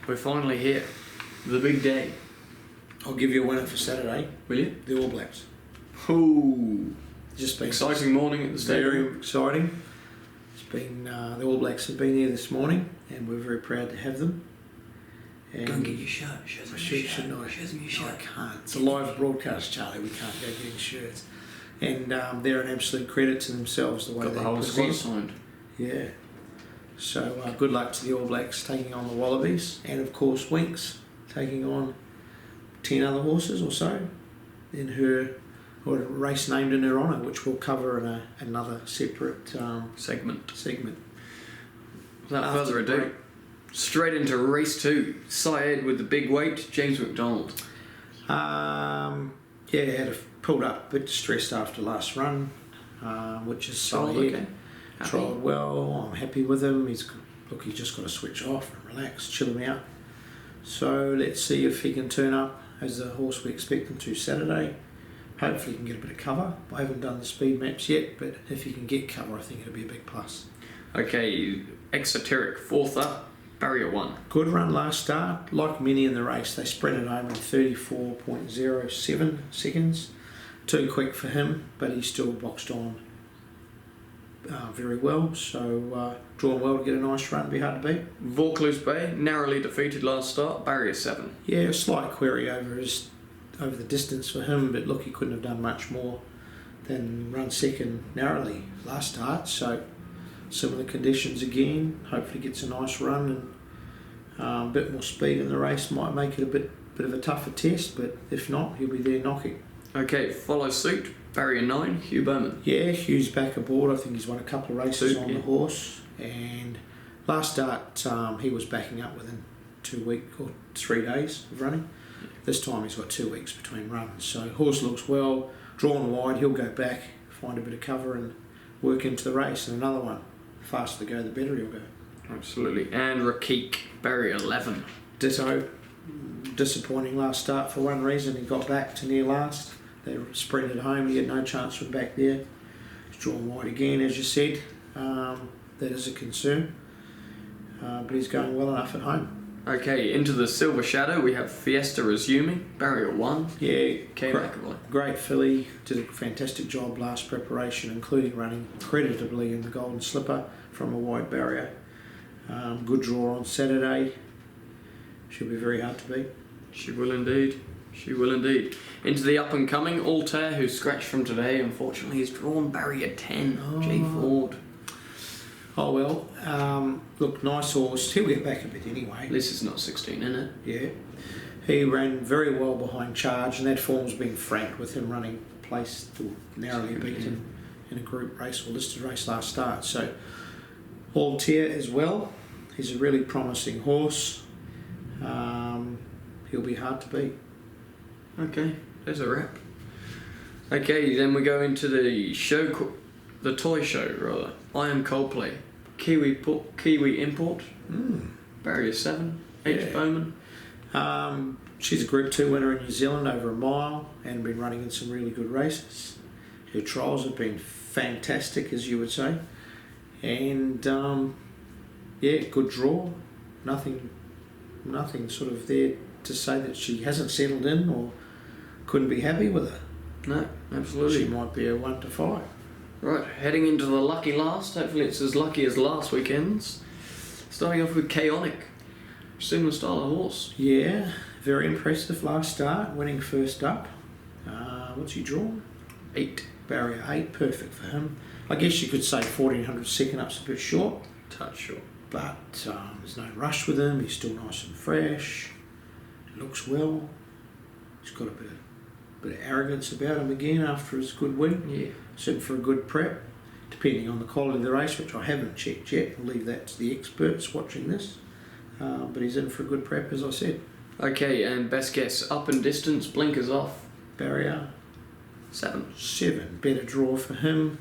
We're finally here. The big day. I'll give you a winner for Saturday. Will you? The All Blacks. Ooh. Just been Exciting morning at the stadium. very exciting. It's been the All Blacks have been here this morning, and we're very proud to have them. And Go and get your shirt. Show them your shirt. shouldn't I? Show them your No, shirt. I can't. It's a live broadcast, Charlie. We can't go getting shirts. And they're an absolute credit to themselves the way Got they the whole squad present. signed. Yeah. So good luck to the All Blacks taking on the Wallabies, and of course Winx taking on 10 other horses or so in her or a race named in her honour, which we'll cover in another separate Segment. Without After further the ado, break. straight into race 2. Syed with the big weight, James McDonald. Yeah, pulled up a bit stressed after last run, which is solid. Okay. Happy? Trialled well. I'm happy with him. He's just got to switch off and relax, chill him out. So let's see if he can turn up as the horse we expect him to Saturday. Hopefully he can get a bit of cover. I haven't done the speed maps yet, but if he can get cover, I think it'll be a big plus. Okay, Exoteric, 4th up, barrier 1. Good run last start. Like many in the race, they sprinted home in 34.07 seconds. Too quick for him, but he still boxed on very well. So drawn well to get a nice run, be hard to beat. Vaucluse Bay, narrowly defeated last start, barrier 7. Yeah, a slight query over the distance for him, but look, he couldn't have done much more than run second narrowly last start. So similar conditions again. Hopefully gets a nice run and a bit more speed in the race might make it a bit of a tougher test, but if not, he'll be there knocking. Okay, follow suit, barrier 9, Hugh Bowman. Yeah, Hugh's back aboard. I think he's won a couple of races Two, on yeah. the horse, and last start he was backing up within 2 weeks or 3 days of running. This time he's got 2 weeks between runs, so horse looks well, drawn wide. He'll go back, find a bit of cover and work into the race. And another one, the faster they go the better he'll go. Absolutely. And Rakik, barrier 11. Ditto. Disappointing last start for one reason. He got back to near last. They sprinted home. He had no chance from back there. He's drawn wide again, as you said. That is a concern. But he's going well enough at home. Okay, into the Silver Shadow, we have Fiesta resuming, barrier 1. Yeah, Kay McAvoy. great filly. Did a fantastic job last preparation, including running creditably in the Golden Slipper from a wide barrier. Good draw on Saturday. Should be very hard to beat. She will indeed. She will indeed. Into the up and coming, Altair, who scratched from today, unfortunately, is drawn barrier 10. J Ford. Oh well, look, nice horse. He'll get back a bit anyway. This is not 16, is it? Yeah. He ran very well behind Charge, and that form's been franked with him running place to narrowly beaten in a group race or listed race last start. So, Altair as well. He's a really promising horse. He'll be hard to beat. Okay, there's a wrap. Okay, then we go into the show, the toy show rather. I Am Coldplay, Kiwi import, barrier 7, H Yeah. Bowman. She's a Group 2 winner in New Zealand over a mile and been running in some really good races. Her trials have been fantastic, as you would say. And yeah, good draw. Nothing sort of there to say that she hasn't settled in or couldn't be happy with her. No, absolutely. She might be a 1 to 5. Right, heading into the lucky last. Hopefully it's as lucky as last weekend's. Starting off with Chaotic. Similar style of horse. Yeah, very impressive last start, winning first up. What's he drawn? 8. Barrier 8, perfect for him. I guess you could say 1400 second up's a bit short, Touch short. but there's no rush with him. He's still nice and fresh. He looks well. He's got a bit of arrogance about him again after his good win. Yeah. He's in for a good prep, depending on the quality of the race, which I haven't checked yet. I'll leave that to the experts watching this. But he's in for a good prep, as I said. Okay, and best guess, up and distance, blinkers off. Barrier 7. 7, better draw for him.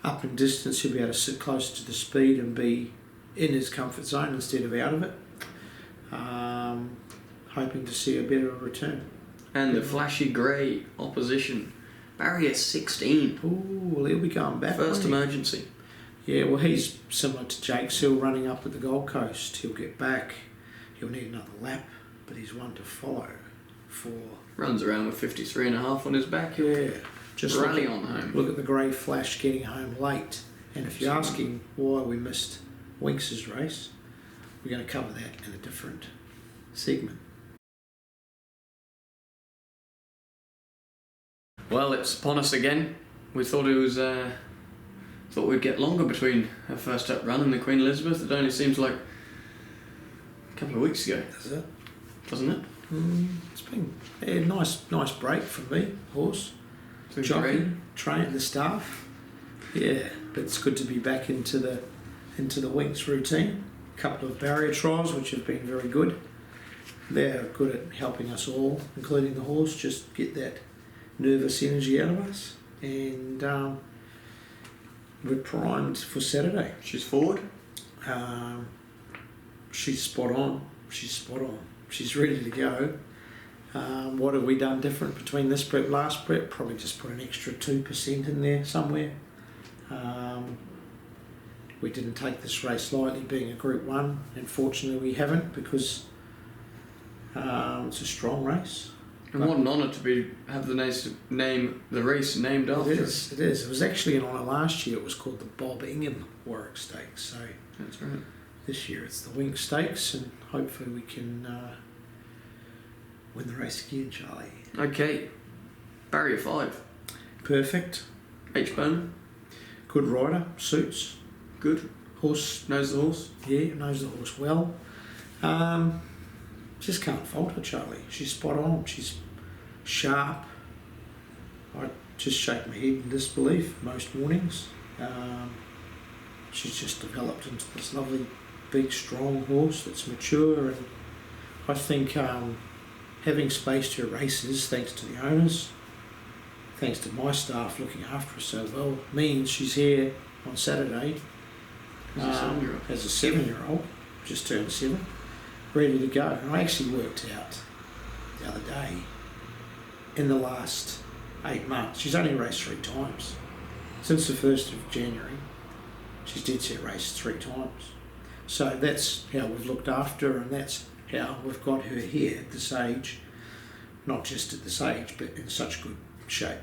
Up in distance, he'll be able to sit closer to the speed and be in his comfort zone instead of out of it. Hoping to see a better return. And the flashy grey opposition, barrier 16. Ooh, well, he'll be going back. First won't he? emergency. Yeah, well, he's similar to Jake Sill running up at the Gold Coast. He'll get back. he'll need another lap, but he's one to follow for... Runs around with 53.5 on his back. Yeah, just rally on home. Look at the grey flash getting home late. And if you're asking why we missed Winx's race, we're going to cover that in a different segment. Well, it's upon us again. We thought it was... thought we'd get longer between our first up run and the Queen Elizabeth. It only seems like a couple of weeks ago. Is it? Doesn't it? It's been a nice break for me, horse. Jockey, train the staff. Yeah, but it's good to be back into the Winx routine. A couple of barrier trials which have been very good. They're good at helping us all, including the horse, just get that nervous energy out of us. And we're primed for Saturday. She's forward. She's spot on. She's ready to go. What have we done different between this prep, last prep? Probably just put an extra 2% in there somewhere. We didn't take this race lightly, being a Group 1. Unfortunately, we haven't, because it's a strong race. And what an honour to have the race named after it is. It was actually an honour last year. It was called the Bob Ingham Winx Stakes. So that's right. This year it's the Winx Stakes, and hopefully we can win the race again, Charlie. Okay, barrier 5. Perfect. H-Bone. Good rider, suits. Good. Horse. Knows the horse. Yeah, knows the horse well. Just can't fault her, Charlie. She's spot on. She's sharp. I just shake my head in disbelief most mornings. She's just developed into this lovely, big, strong horse that's mature, and I think having spaced her races, thanks to the owners, thanks to my staff looking after her so well, means she's here on Saturday as a 7-year-old, just turned 7, ready to go. And I actually worked out the other day, in the last 8 months, she's only raced 3 times. Since the 1st of January, she's dead set raced 3 times. So that's how we've looked after her, and that's how we've got her here at this age. Not just at this age, but in such good shape.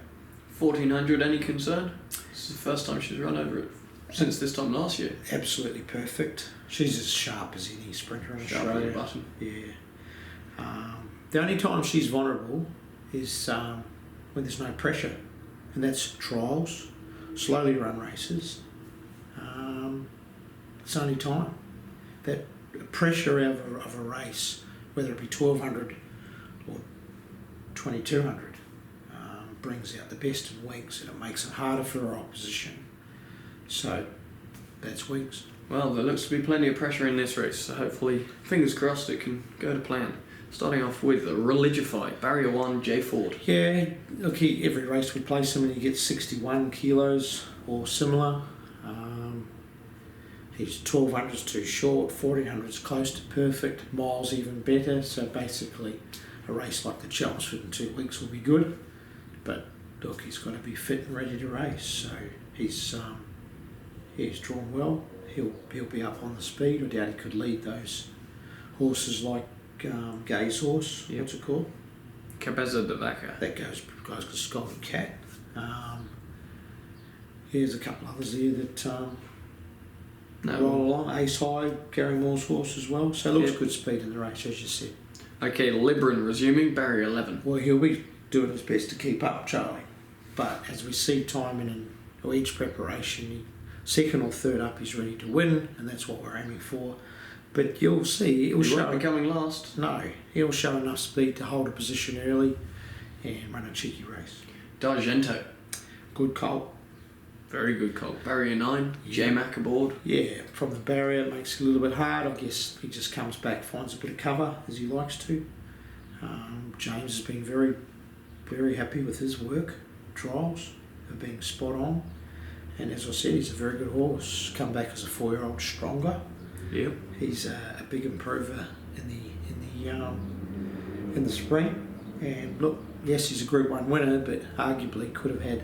1400, any concern? This is the first time she's run over it since this time last year. Absolutely perfect. She's as sharp as any sprinter in Sharp Australia. as a button. Yeah. The only time she's vulnerable is when there's no pressure, and that's trials, slowly run races. It's the only time. That pressure of a race, whether it be 1200 or 2200, brings out the best of Winx, and it makes it harder for her opposition. So that's Winx. Well, there looks to be plenty of pressure in this race, so hopefully, fingers crossed, it can go to plan. Starting off with the Religify, Barrier 1, J Ford. Yeah, look, every race we place him and he gets 61 kilos or similar. His 1200's too short, 1400's close to perfect, miles even better. So basically, a race like the Chelmsford in 2 weeks will be good. But look, he's got to be fit and ready to race. So he's drawn well. He'll be up on the speed. I doubt he could lead those horses like Gay's horse. Yep. What's it called? Cabeza de Vaca. That guy's got Scotland Cat. Here's a couple others here that roll along. Ace High, Gary Moore's horse as well. So it looks good speed in the race, as you said. Okay, Libran resuming, Barrier 11. Well, he'll be doing his best to keep up, Charlie. But as we see timing in each preparation, second or third up, he's ready to win, and that's what we're aiming for. But you'll see, He won't be coming last. No, he'll show enough speed to hold a position early and run a cheeky race. D'Argento. Good colt. Very good colt. Barrier 9, J-Mac aboard. Yeah, from the barrier it makes it a little bit hard. I guess he just comes back, finds a bit of cover as he likes to. James has been very, very happy with his work. Trials have been spot on. And as I said, he's a very good horse. Come back as a 4-year-old stronger. Yep. He's a big improver in the spring. And look, yes, he's a Group 1 winner, but arguably could have had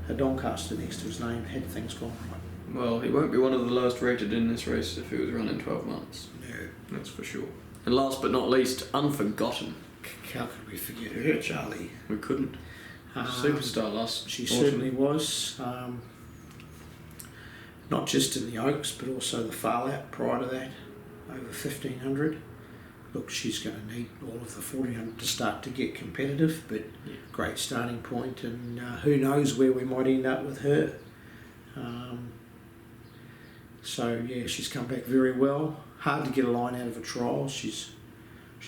a Doncaster next to his name had things gone right. Well, he won't be one of the lowest rated in this race if he was running 12 months. No. That's for sure. And last but not least, Unforgotten. How could we forget her, Charlie? We couldn't. Superstar last She autumn. certainly was. Not just in the Oaks, but also the Fallout prior to that, over 1500. Look, she's going to need all of the 1400 to start to get competitive, but great starting point, and who knows where we might end up with her. So yeah, she's come back very well. Hard to get a line out of a trial. She's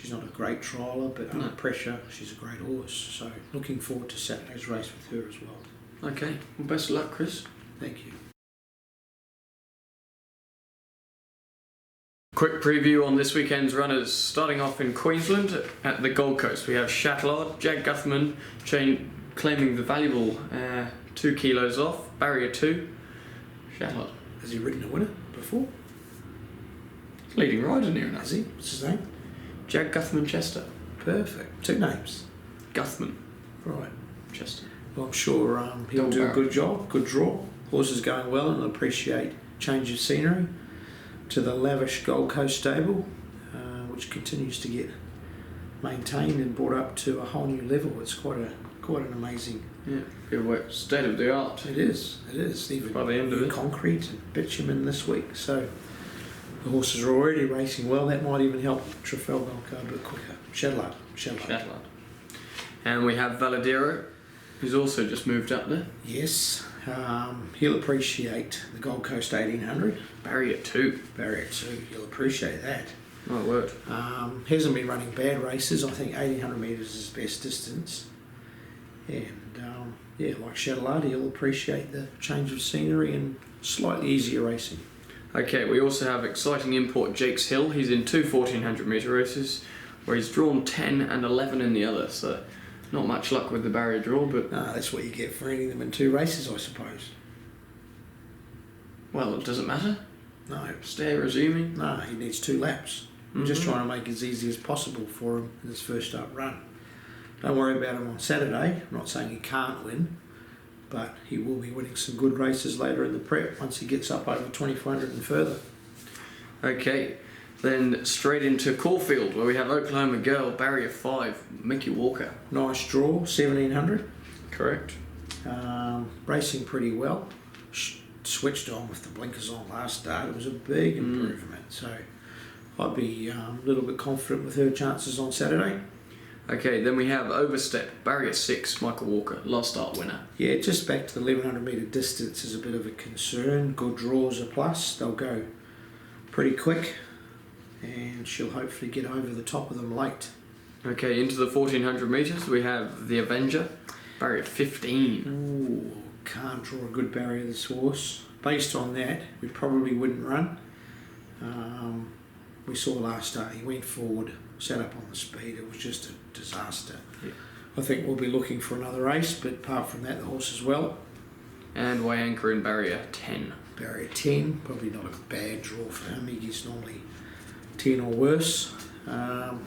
not a great trialer, but under pressure, she's a great horse. So looking forward to Saturday's race with her as well. Okay, well, best of luck, Chris. Thank you. Quick preview on this weekend's runners. Starting off in Queensland at the Gold Coast, we have Chatillard, Jack Guthman claiming the valuable 2 kilos off, barrier 2. Chatillard. Has he ridden a winner before? Leading rider near enough. Has he? What's his name? Jack Guthman Chester. Perfect. 2 names. Guthman Right. Chester. Well, I'm sure he'll Double do a barrel. good job, good draw. Horse is going well and will appreciate change of scenery to the lavish Gold Coast stable, which continues to get maintained and brought up to a whole new level. It's quite an amazing. Yeah, state of the art. It is. Even By the end of new it. concrete and bitumen this week. So the horses are already racing well. That might even help Trafalgar go a bit quicker. Chatillard. Chatillard. And we have Valadero, who's also just moved up there. Yes. He'll appreciate the Gold Coast 1800. Barrier 2. Barrier 2. He'll appreciate that. My word. Hasn't been running bad races. I think 1800 metres is his best distance. And like Chatillard, he'll appreciate the change of scenery and slightly easier racing. Okay, we also have exciting import Jakes Hill. He's in 2 1400 metre races, where he's drawn 10 and 11 in the other, so not much luck with the barrier draw, but... That's what you get for ending them in 2 races, I suppose. Well, it doesn't matter. No. Stay resuming. No, he needs 2 laps. We're just trying to make it as easy as possible for him in his first up run. Don't worry about him on Saturday. I'm not saying he can't win, but he will be winning some good races later in the prep once he gets up over 2400 and further. Okay, then straight into Caulfield, where we have Oklahoma Girl, barrier 5, Mickey Walker. Nice draw, 1700. Correct. Racing pretty well. Switched on with the blinkers on last start. It was a big improvement. So I'd be a little bit confident with her chances on Saturday. Okay, then we have Overstep, barrier 6, Michael Walker, last start winner. Yeah, just back to the 1100 metre distance is a bit of a concern. Good draws a plus. They'll go pretty quick and she'll hopefully get over the top of them late. Okay, into the 1400 metres, we have the Avenger, barrier 15. Ooh, can't draw a good barrier this horse. Based on that, we probably wouldn't run. We saw last start, he went forward, set up on the speed. It was just a disaster. Yeah. I think we'll be looking for another race, but apart from that, the horse is well. And way anchor in barrier 10. Barrier 10, probably not a bad draw for him. He gets normally 10 or worse. I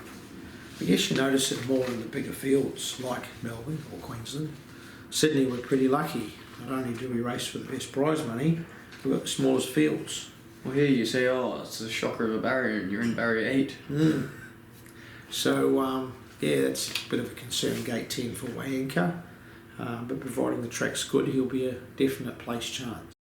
guess you notice it more in the bigger fields like Melbourne or Queensland. Sydney, we're pretty lucky. Not only do we race for the best prize money, we've got the smallest fields. Well, here you say, oh, it's a shocker of a barrier, and you're in barrier 8. So, that's a bit of a concern, gate 10 for Wayanka. But providing the track's good, he'll be a definite place chance.